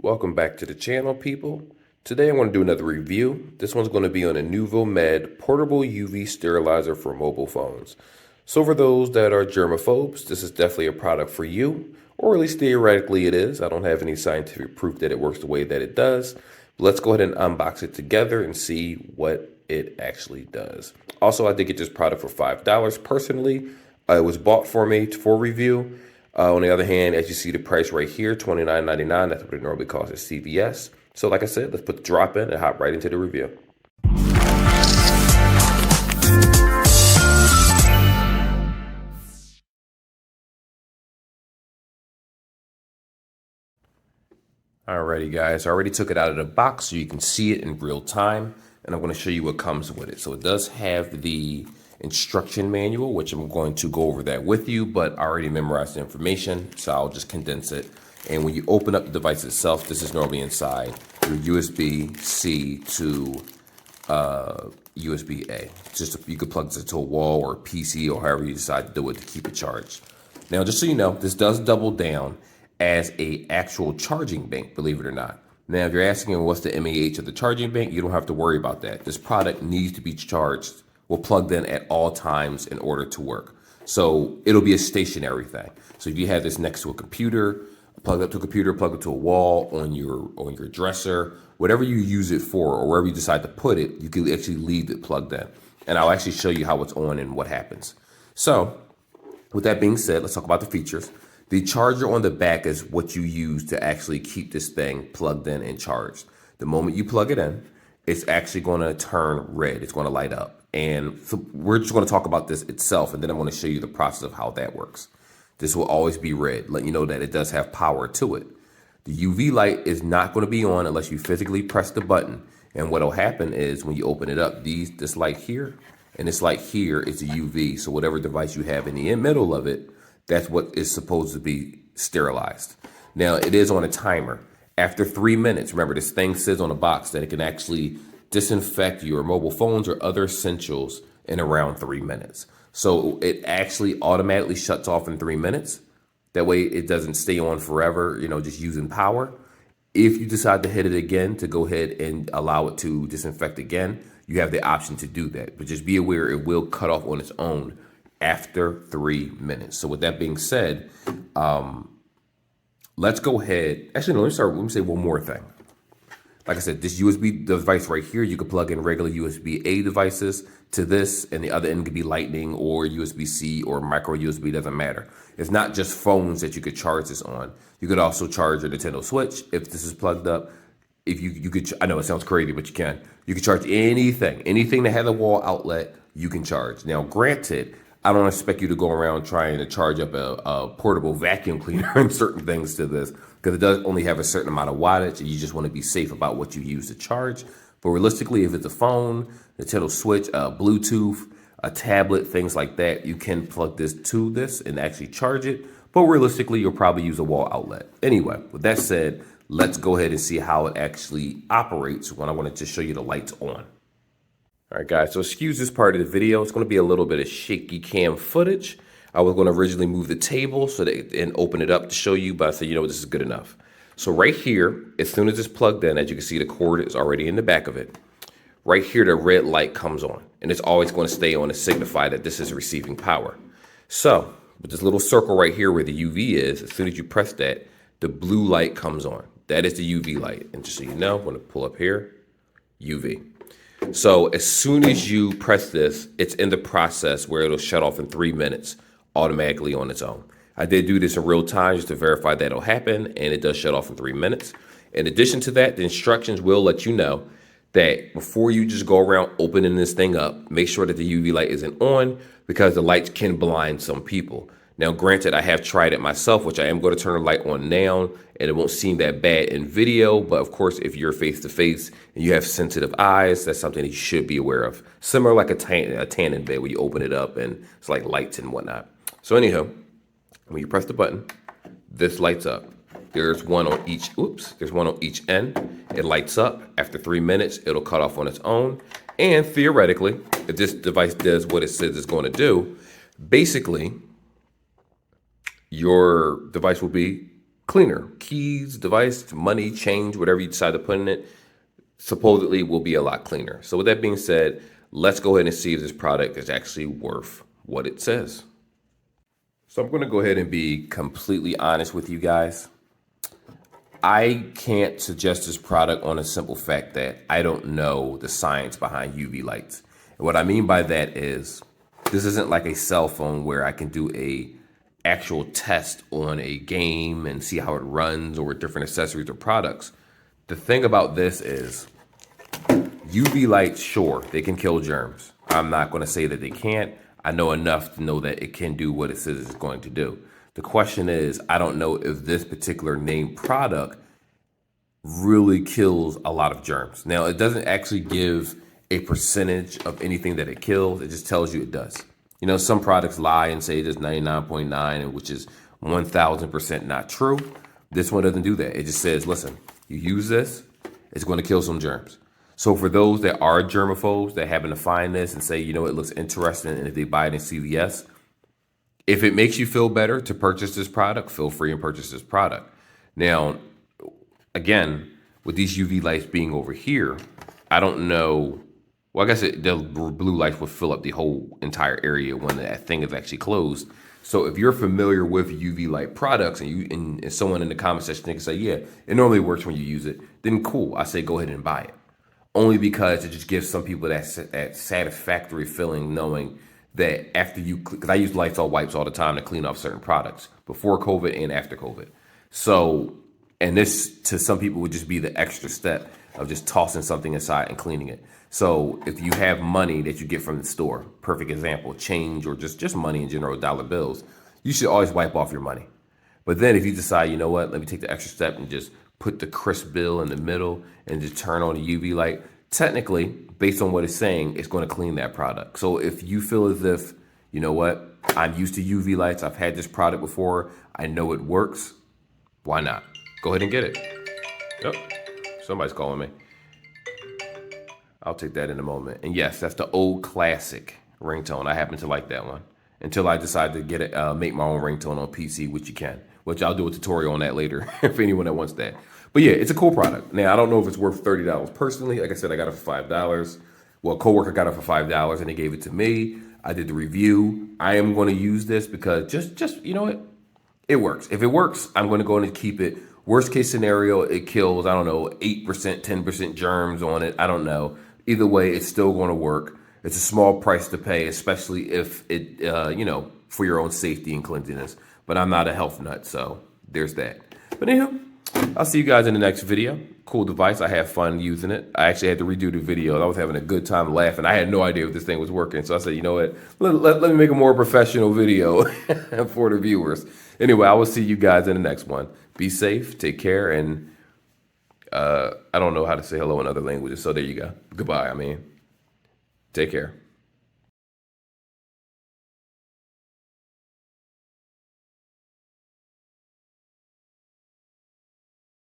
Welcome back to the channel, people. Today I want to do another review. This one's going to be on a Nuvo Med portable UV sterilizer for mobile phones. So for those that are germaphobes, this is definitely a product for you, or at least theoretically it is. I don't have any scientific proof that it works the way that it does. But let's go ahead and unbox it together and see what it actually does. Also, I did get this product for $5 personally. It was bought for me for review. On the other hand, as you see the price right here, $29.99, that's what it normally costs at CVS. So like I said, let's put the drop in and hop right into the review. Alrighty guys, I already took it out of the box so you can see it in real time, and I'm going to show you what comes with it. So it does have the instruction manual, which I'm going to go over that with you, but I already memorized the information, so I'll just condense it. And when you open up the device itself, this is normally inside your USB-C to USB-A. You could plug this into a wall or a PC or however you decide to do it to keep it charged. Now, just so you know, this does double down as a actual charging bank, believe it or not. Now, if you're asking what's the MAH of the charging bank, you don't have to worry about that. This product needs to be charged or plugged in at all times in order to work. So it'll be a stationary thing. So if you have this next to a computer, plug up to a computer, plug it to a wall, on your dresser, whatever you use it for or wherever you decide to put it, you can actually leave it plugged in. And I'll actually show you how it's on and what happens. So with that being said, let's talk about the features. The charger on the back is what you use to actually keep this thing plugged in and charged. The moment you plug it in, it's actually going to turn red. It's going to light up. And so we're just going to talk about this itself, and then I'm going to show you the process of how that works. This will always be red, letting you know that it does have power to it. The UV light is not going to be on unless you physically press the button. And what will happen is when you open it up, this light here and this light here is the UV. So whatever device you have in the middle of it, that's what is supposed to be sterilized. Now, it is on a timer. After 3 minutes, remember, this thing says on the box that it can actually disinfect your mobile phones or other essentials in around 3 minutes. So it actually automatically shuts off in 3 minutes. That way it doesn't stay on forever, just using power. If you decide to hit it again to go ahead and allow it to disinfect again, you have the option to do that. But just be aware it will cut off on its own after 3 minutes. So with that being said, let's go ahead. Actually, no, let me say one more thing. Like I said, this USB device right here, you could plug in regular USB-A devices to this, and the other end could be Lightning or USB-C or micro USB, doesn't matter. It's not just phones that you could charge this on. You could also charge your Nintendo Switch if this is plugged up. If you could, I know it sounds crazy, but you can. You can charge anything that has a wall outlet, you can charge. Now, granted, I don't expect you to go around trying to charge up a portable vacuum cleaner and certain things to this, because it does only have a certain amount of wattage, and you just want to be safe about what you use to charge. But realistically, if it's a phone, Nintendo Switch, Bluetooth, a tablet, things like that, you can plug this to this and actually charge it. But realistically, you'll probably use a wall outlet. Anyway, with that said, let's go ahead and see how it actually operates when I wanted to show you the lights on. All right, guys, so excuse this part of the video. It's going to be a little bit of shaky cam footage. I was going to originally move the table and open it up to show you, but I said, this is good enough. So right here, as soon as it's plugged in, as you can see, the cord is already in the back of it. Right here, the red light comes on, and it's always going to stay on to signify that this is receiving power. So with this little circle right here where the UV is, as soon as you press that, the blue light comes on. That is the UV light. And just so you know, I'm going to pull up here, UV. So as soon as you press this, it's in the process where it'll shut off in 3 minutes automatically on its own. I did do this in real time just to verify that it'll happen, and it does shut off in 3 minutes. In addition to that, the instructions will let you know that before you just go around opening this thing up, make sure that the UV light isn't on, because the lights can blind some people. Now, granted, I have tried it myself, which I am going to turn the light on now, and it won't seem that bad in video. But of course, if you're face-to-face and you have sensitive eyes, that's something that you should be aware of. Similar like a tanning bed where you open it up and it's like lights and whatnot. So anyhow, when you press the button, this lights up. There's one on each, there's one on each end. It lights up. After 3 minutes, it'll cut off on its own. And theoretically, if this device does what it says it's going to do, basically, your device will be cleaner. Keys, device, money, change, whatever you decide to put in it, supposedly will be a lot cleaner. So with that being said, let's go ahead and see if this product is actually worth what it says. So I'm going to go ahead and be completely honest with you guys. I can't suggest this product on a simple fact that I don't know the science behind UV lights. And what I mean by that is this isn't like a cell phone where I can do a actual test on a game and see how it runs or with different accessories or products. The thing about this is UV lights, sure, they can kill germs. I'm not going to say that they can't. I know enough to know that it can do what it says it's going to do. The question is, I don't know if this particular named product really kills a lot of germs. Now, it doesn't actually give a percentage of anything that it kills. It just tells you it does. You know, some products lie and say it's 99.9, which is 1000% not true. This one doesn't do that. It just says, listen, you use this, it's going to kill some germs. So for those that are germaphobes that happen to find this and say, you know, it looks interesting, and if they buy it in CVS, if it makes you feel better to purchase this product, feel free and purchase this product. Now, again, with these UV lights being over here, I don't know. Well, I guess the blue lights would fill up the whole entire area when that thing is actually closed. So if you're familiar with UV light products and someone in the comment section can say, yeah, it normally works when you use it, then cool. I say go ahead and buy it. Only because it just gives some people that satisfactory feeling knowing that after you, because I use Lysol wipes all the time to clean off certain products before COVID and after COVID. So, and this to some people would just be the extra step of just tossing something inside and cleaning it. So if you have money that you get from the store, perfect example, change or just money in general, dollar bills, you should always wipe off your money. But then if you decide, you know what, let me take the extra step and just put the crisp bill in the middle and just turn on the UV light, technically, based on what it's saying, it's going to clean that product. So if you feel as if, you know what, I'm used to UV lights, I've had this product before, I know it works, why not? Go ahead and get it. Yep, somebody's calling me. I'll take that in a moment. And yes, that's the old classic ringtone. I happen to like that one until I decide to get it, make my own ringtone on PC, which you can, which I'll do a tutorial on that later for anyone that wants that. But yeah, it's a cool product. Now, I don't know if it's worth $30 personally. Like I said, I got it for $5. Well, a coworker got it for $5 and they gave it to me. I did the review. I am going to use this because just you know what? It works. If it works, I'm going to go in and keep it. Worst case scenario, it kills, I don't know, 8%, 10% germs on it. I don't know. Either way, it's still going to work. It's a small price to pay, especially if it, you know, for your own safety and cleanliness. But I'm not a health nut, so there's that. But anywho, I'll see you guys in the next video. Cool device. I had fun using it. I actually had to redo the video. I was having a good time laughing. I had no idea if this thing was working. So I said, you know what? Let me make a more professional video for the viewers. Anyway, I will see you guys in the next one. Be safe. Take care. And I don't know how to say hello in other languages. So there you go. Goodbye. Take care.